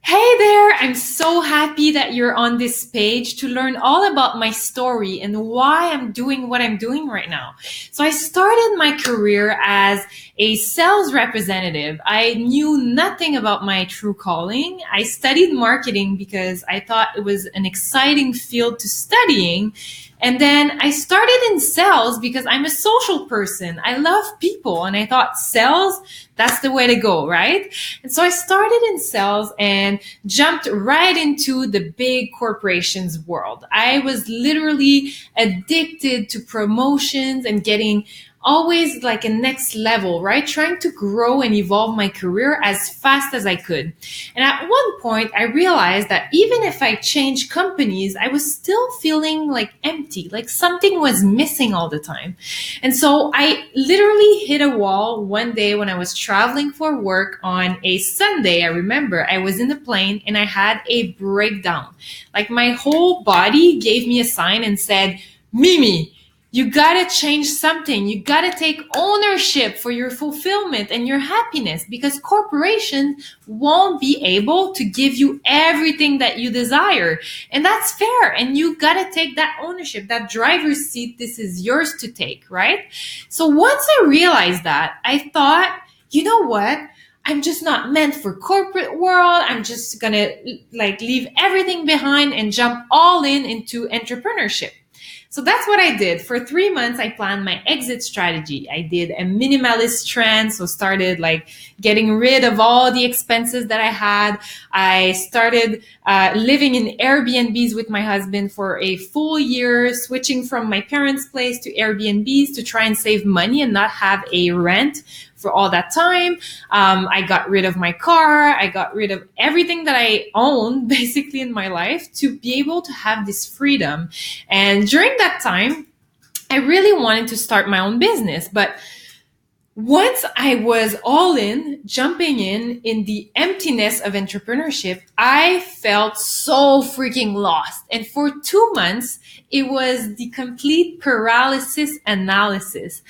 Hey there! I'm so happy that you're on this page to learn all about my story and why I'm doing what I'm doing right now. So I started my career as a sales representative. I knew nothing about my true calling. I studied marketing because I thought it was an exciting field to studying. And then I started in sales because I'm a social person. I love people and I thought sales, that's the way to go, right? And so I started in sales and jumped right into the big corporations world. I was literally addicted to promotions and getting always like a next level, right? Trying to grow and evolve my career as fast as I could. And at one point, I realized that even if I changed companies, I was still feeling like empty, like something was missing all the time. And so I literally hit a wall one day when I was traveling for work on a Sunday. I remember I was in the plane and I had a breakdown. Like my whole body gave me a sign and said, Mimi, you gotta change something. You gotta take ownership for your fulfillment and your happiness because corporations won't be able to give you everything that you desire. And that's fair. And you gotta take that ownership, that driver's seat. This is yours to take, right? So once I realized that, I thought, you know what? I'm just not meant for corporate world. I'm just gonna like leave everything behind and jump all in into entrepreneurship. So that's what I did. For 3 months, I planned my exit strategy. I did a minimalist trend. So started like getting rid of all the expenses that I had. I started living in Airbnbs with my husband for a full year, switching from my parents' place to Airbnbs to try and save money and not have a rent for all that time. I got rid of my car. I got rid of everything that I owned basically in my life to be able to have this freedom. And during that time, I really wanted to start my own business. But once I was all in, jumping in the emptiness of entrepreneurship, I felt so freaking lost. And for 2 months, it was the complete paralysis analysis.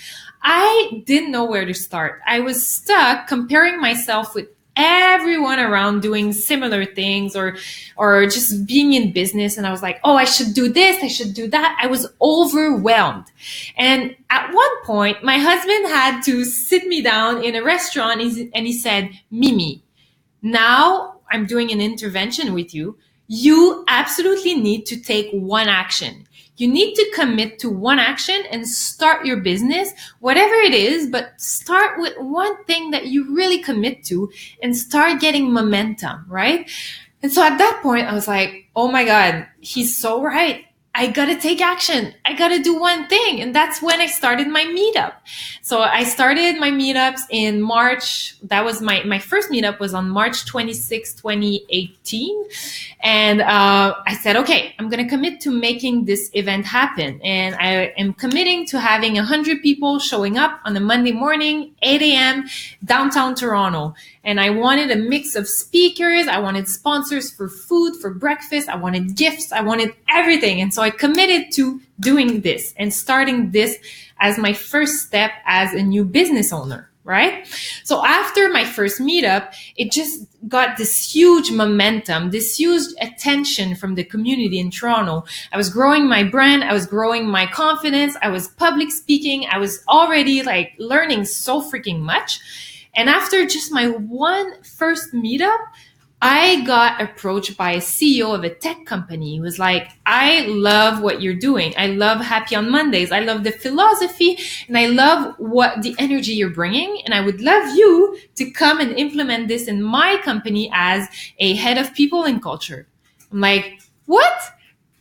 I didn't know where to start. I was stuck comparing myself with everyone around doing similar things or just being in business, and I was like, oh, I should do this, I should do that. I was overwhelmed. And at one point my husband had to sit me down in a restaurant and he said, Mimi, now I'm doing an intervention with you. You absolutely need to take one action. You need to commit to one action and start your business, whatever it is, but start with one thing that you really commit to and start getting momentum, right? And so at that point, I was like, oh my God, he's so right. I gotta take action. I gotta do one thing. And that's when I started my meetup. So I started my meetups in March. That was my first meetup was on March 26, 2018. And I said, okay, I'm going to commit to making this event happen. And I am committing to having 100 people showing up on a Monday morning, 8 a.m. downtown Toronto. And I wanted a mix of speakers. I wanted sponsors for food, for breakfast. I wanted gifts. I wanted everything. And so I committed to doing this and starting this as my first step as a new business owner. Right? So after my first meetup, it just got this huge momentum, this huge attention from the community in Toronto. I was growing my brand. I was growing my confidence. I was public speaking. I was already like learning so freaking much. And after just my one first meetup, I got approached by a CEO of a tech company. He was like, I love what you're doing. I love Happy on Mondays. I love the philosophy and I love what the energy you're bringing. And I would love you to come and implement this in my company as a head of people and culture. I'm like, what?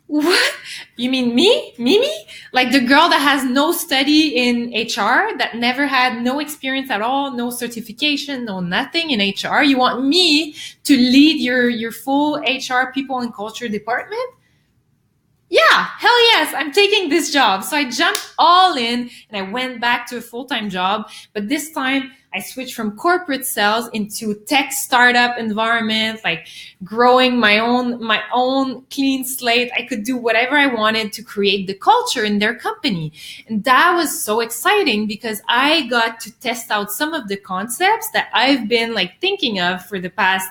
What? You mean me? Mimi? Like the girl that has no study in HR, that never had no experience at all, no certification, no nothing in HR. You want me to lead your full HR people and culture department? Yeah, hell yes, I'm taking this job. So I jumped all in and I went back to a full-time job. But this time I switched from corporate sales into tech startup environment, like growing my own clean slate. I could do whatever I wanted to create the culture in their company. And that was so exciting because I got to test out some of the concepts that I've been like thinking of for the past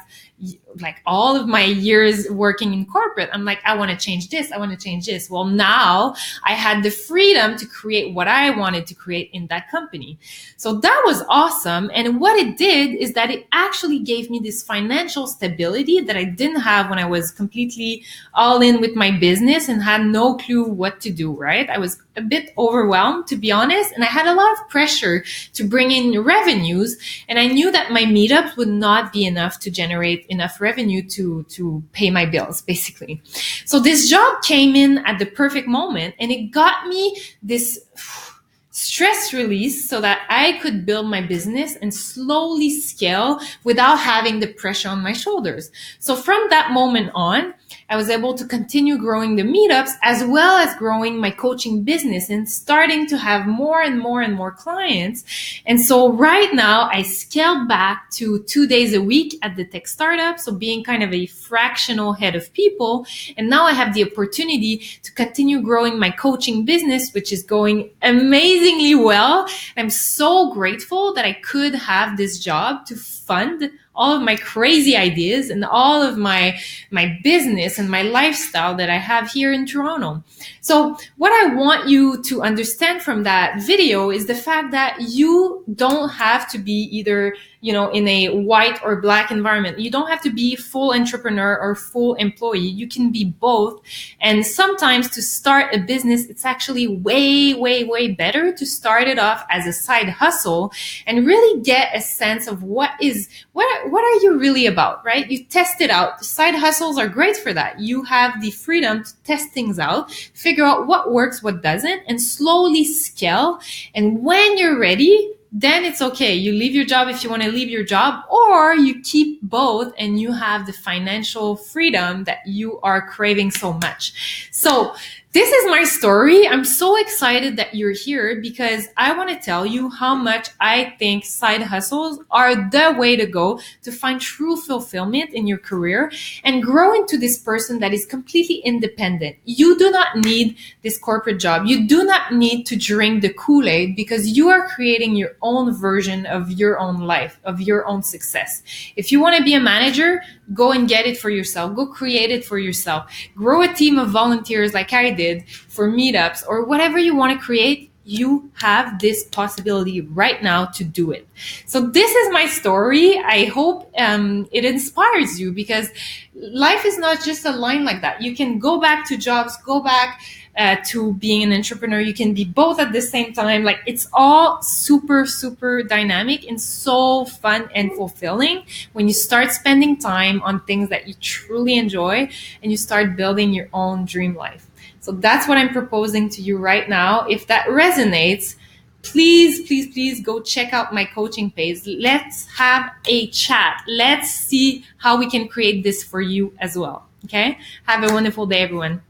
like all of my years working in corporate, I'm like, I want to change this. I want to change this. Well, now I had the freedom to create what I wanted to create in that company. So that was awesome. And what it did is that it actually gave me this financial stability that I didn't have when I was completely all in with my business and had no clue what to do, right? I was a bit overwhelmed, to be honest, and I had a lot of pressure to bring in revenues. And I knew that my meetups would not be enough to generate enough revenue to pay my bills, basically. So this job came in at the perfect moment, and it got me this stress release so that I could build my business and slowly scale without having the pressure on my shoulders. So from that moment on, I was able to continue growing the meetups as well as growing my coaching business and starting to have more and more and more clients. And so right now I scaled back to 2 days a week at the tech startup. So being kind of a fractional head of people. And now I have the opportunity to continue growing my coaching business, which is going amazingly well. I'm so grateful that I could have this job to fund all of my crazy ideas and all of my business and my lifestyle that I have here in Toronto. So what I want you to understand from that video is the fact that you don't have to be either, in a white or black environment. You don't have to be full entrepreneur or full employee. You can be both. And sometimes to start a business, it's actually way, way, way better to start it off as a side hustle and really get a sense of what are you really about, right? You test it out. Side hustles are great for that. You have the freedom to test things out, figure out what works, what doesn't, and slowly scale. And when you're ready, then it's okay. You leave your job if you want to leave your job, or you keep both and you have the financial freedom that you are craving so much. So this is my story. I'm so excited that you're here because I want to tell you how much I think side hustles are the way to go to find true fulfillment in your career and grow into this person that is completely independent. You do not need this corporate job. You do not need to drink the Kool-Aid because you are creating your own version of your own life, of your own success. If you want to be a manager, go and get it for yourself. Go create it for yourself. Grow a team of volunteers like I did for meetups or whatever you want to create. You have this possibility right now to do it. So this is my story. I hope it inspires you because life is not just a line like that. You can go back to jobs, go back to being an entrepreneur. You can be both at the same time. Like it's all super, super dynamic and so fun and fulfilling when you start spending time on things that you truly enjoy and you start building your own dream life. So that's what I'm proposing to you right now. If that resonates, please, please, please go check out my coaching page. Let's have a chat. Let's see how we can create this for you as well. Okay? Have a wonderful day, everyone.